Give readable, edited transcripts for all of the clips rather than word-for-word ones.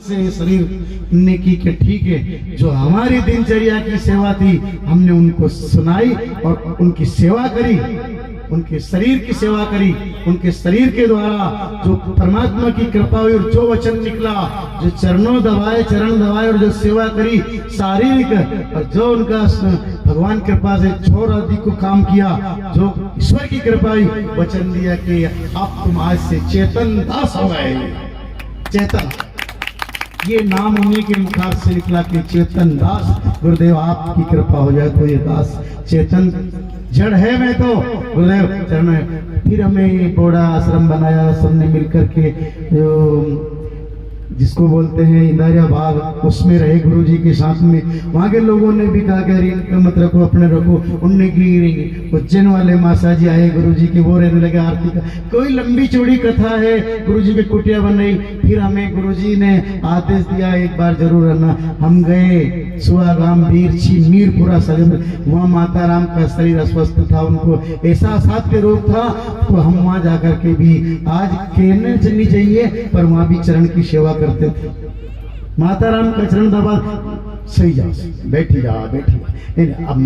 से शरीर ने की कि ठीक है, जो हमारी दिनचर्या की सेवा थी हमने उनको सुनाई और उनकी सेवा करी, उनके शरीर की सेवा करी। उनके शरीर के द्वारा जो परमात्मा की कृपा हुई और जो वचन निकला, जो चरण दबाए और जो सेवा करी शारीरिक, और जो उनका भगवान कृपा से छोर आदि को काम किया, जो ईश्वर की कृपा हुई, वचन दिया कि अब तुम आज से चेतन दास हो गए। चेतन, ये नाम उन्हीं के मुखार से निकला कि चेतन दास। गुरुदेव आपकी कृपा हो जाए तो ये दास चेतन जड़ है। मैं तो गुरुदेव चरण में फिर हमें बड़ा आश्रम बनाया सबने मिलकर के, जो जिसको बोलते हैं इंदारिया बाग, उसमें रहे गुरु जी के साथ में। वहाँ के लोगों ने भी कहा कि इनका मत रखो, अपने रखो। उनने की उज्जैन वाले मासा जी आए गुरु जी के, वो रहने लगे आरती का। कोई लंबी चौड़ी कथा है, गुरु जी की कुटिया बन रही। फिर हमें गुरु जी ने आदेश दिया एक बार जरूर आना। हम गए सुहागाम बीरछी मीरपुरा सजन, वहाँ माता राम का शरीर अस्वस्थ था, उनको ऐसा असाध्य रोग था, तो हम वहाँ जाकर के भी आज कहने चलनी चाहिए पर वहाँ भी चरण की सेवा करते थे। माता राम का चरण दबा, सही जा, बैठी जा। अब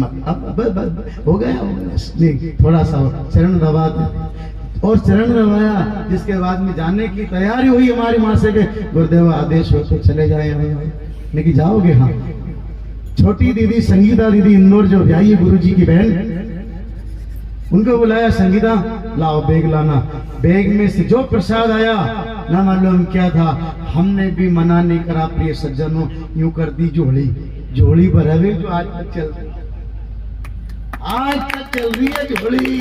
हो गया नहीं, थोड़ा सा चरण दबा दे। और चरण दबाया, जिसके बाद में जाने की तैयारी हुई हमारी माँ से, गुरुदेव आदेश हो तो चले जाए। लेकिन जाओगे? हाँ। छोटी दीदी संगीता दीदी इंदौर जो ब्याही गुरु जी की बहन, उनको बुलाया, संगीता लाओ बैग लाना। बैग में से जो प्रसाद आया ना मालूम क्या था, हमने भी मना नहीं करा। प्रिय सज्जनों, यूं कर दी झोली भर है जो आज तक चल रही, आज तक चल रही है झोली।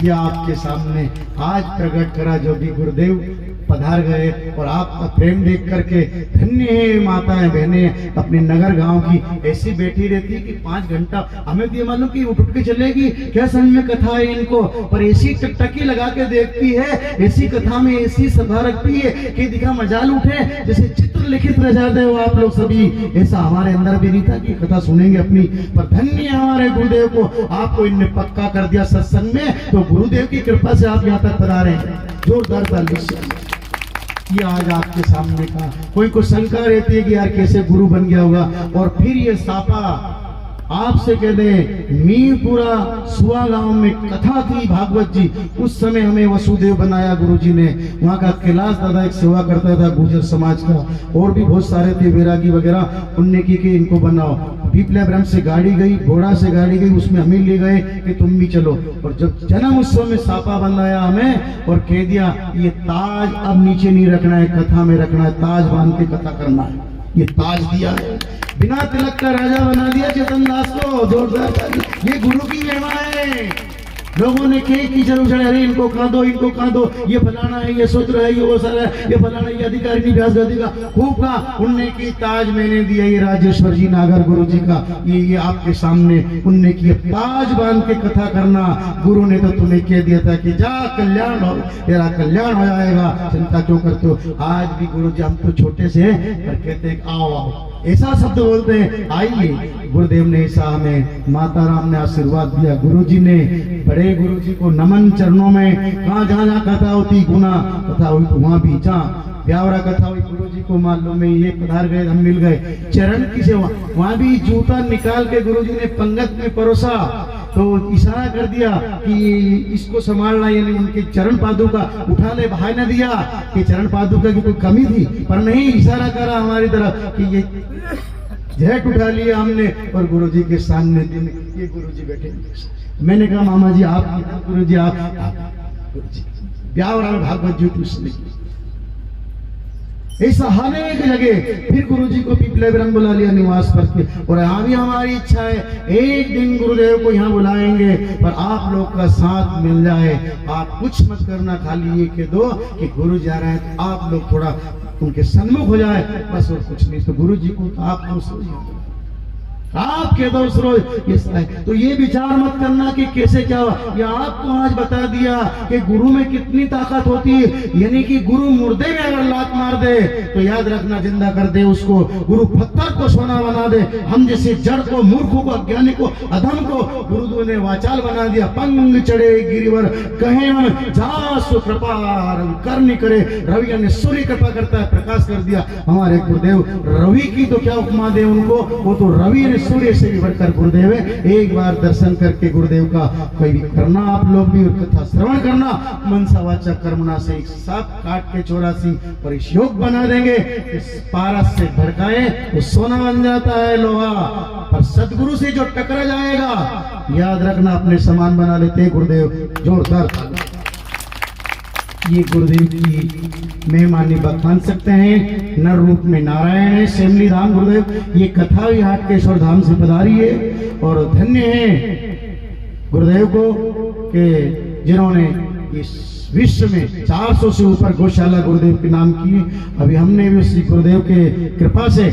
ये आपके सामने आज प्रकट करा, जो भी गुरुदेव पधार गए। और आपका प्रेम देख करके धन्य है माताएं बहनें अपने नगर गांव की। ऐसी बैठी रहती है कि 5 घंटा, हमें तो ये मालूम कि उठ के चलेगी क्या, समझ में कथा है इनको, पर ऐसी टकटकी लगा के देखती है, ऐसी कथा में ऐसी सभा रखती है कि दिखा मजाल उठे, जैसे चित्र लिखित रह जाते हो आप लोग सभी। ऐसा हमारे अंदर भी नहीं था कि कथा सुनेंगे अपनी, पर धन्य हमारे गुरुदेव को, आपको इनने पक्का कर दिया सत्संग में। तो गुरुदेव की कृपा से आप यहाँ तक पधारे हैं। जोरदार ताली। ये आज आपके सामने का, कोई को शंका रहती है कि यार कैसे गुरु बन गया होगा। और फिर ये सापा आपसे कह दे, मीरपुरा सुआ गांव में कथा थी भागवत जी, उस समय हमें वसुदेव बनाया गुरु जी ने। वहाँ का कैलाश दादा एक सेवा करता था गुर्जर समाज का, और भी बहुत सारे थे बैरागी वगैरह, उनने की कि इनको बनाओ। पीपला ब्रह्म से गाड़ी गई, घोड़ा से गाड़ी गई, उसमें हमें ले गए कि तुम भी चलो। और जब जन्म उत्सव में सापा बनाया हमें और कह दिया ये ताज अब नीचे नहीं रखना है, कथा में रखना है, ताज बांध के कथा करना है। ये ताज दिया है, बिना तिलक का राजा बना दिया चेतन दास को। जोरदार, ये गुरु की महिमा है। लोगों ने कहे की जरूर चढ़े, अरे इनको कहा दो, इनको कहा दो, ये फलाना है, ये सूत्र है, ये वो सारा है, ये फलाना, ये अधिकारी नहीं व्यास गति का खूब कहा। उनने की ताज मैंने दिया, ये राजेश्वर जी नागर गुरु जी का, ये आपके सामने उनने की ताज बांध के कथा करना। गुरु ने तो तुम्हें कह दिया था कि जा कल्याण हो, तेरा कल्याण हो जाएगा, चिंता क्यों करते हो। आज भी गुरु जी, हम तो छोटे से पर कहते हैं आओ आओ, ऐसा शब्द बोलते हैं आइए। गुरुदेव ने ऐसा हमें, माता राम ने आशीर्वाद दिया, गुरु जी ने, बड़े गुरु जी को नमन चरणों में। कहाँ जहाँ कथा होती, गुना कथा हुई तो वहाँ भी, जहाँ ब्यावरा कथा हुई गुरु जी को मालूम में ये पधार गए, हम मिल गए। चरण की सेवा, वहाँ भी जूता निकाल के गुरु जी ने पंगत में परोसा, तो इशारा कर दिया कि इसको संभालना, यानी उनके चरण पादुका उठा ले। भाई ने दिया कि चरण पादुका की कोई कमी थी, पर नहीं, इशारा करा हमारी तरफ कि ये झट उठा लिया हमने और गुरु जी के सामने दिन ये गुरु जी बैठे। मैंने कहा मामा जी आप, गुरु जी आप, गुरु जी ब्यावरा भागवत जी उसने ऐसा हर एक जगह। फिर गुरु जी को पीपले ब्रह्म बुला लिया निवास पर के, और यहाँ भी हमारी इच्छा है एक दिन गुरुदेव को यहाँ बुलाएंगे, पर आप लोग का साथ मिल जाए। आप कुछ मत करना, खाली ये कह दो कि गुरु जा रहे हैं, तो आप लोग थोड़ा उनके सन्मुख हो जाए, बस और कुछ नहीं। तो गुरु जी को आप कह दो उस रोज ये। तो ये विचार मत करना कि कैसे क्या हुआ, ये आपको आज बता दिया कि गुरु में कितनी ताकत होती है। यानी कि गुरु मुर्दे में अगर लात मार मार दे तो याद रखना जिंदा कर दे उसको, गुरु पत्थर को सोना बना दे। हम जैसे जड़ को, मूर्खों को, अज्ञानी को, अधम को गुरुदेव ने वाचाल बना दिया। पंग चढ़े गिरिवर कहे जासु कृपा करनी करे, रवि ने सूर्य कृपा करता है, प्रकाश कर दिया हमारे गुरुदेव। रवि की तो क्या उपमा दे उनको, वो तो रवि ने सूर्य से भी बढ़कर गुरुदेव है। एक बार दर्शन करके गुरुदेव का कोई भी करना, आप लोग भी कथा श्रवण करना, मनसा वाचा कर्मणा से एक सांप काट के 84 और इस योग बना देंगे। इस पारस से भड़काए तो सोना बन जाता है लोहा, पर सदगुरु से जो टकरा जाएगा याद रखना अपने समान बना लेते हैं गुरुदेव। जोरदार ये गुरुदेव की मेहमानी बखान सकते हैं। नर रूप में नारायण है, सेमली धाम गुरुदेव। ये कथा भी हाटकेश्वर धाम से पधारी है और धन्य है गुरुदेव को कि जिन्होंने इस विश्व में 400 से ऊपर गौशाला गुरुदेव के नाम की। अभी हमने भी उसी गुरुदेव के कृपा से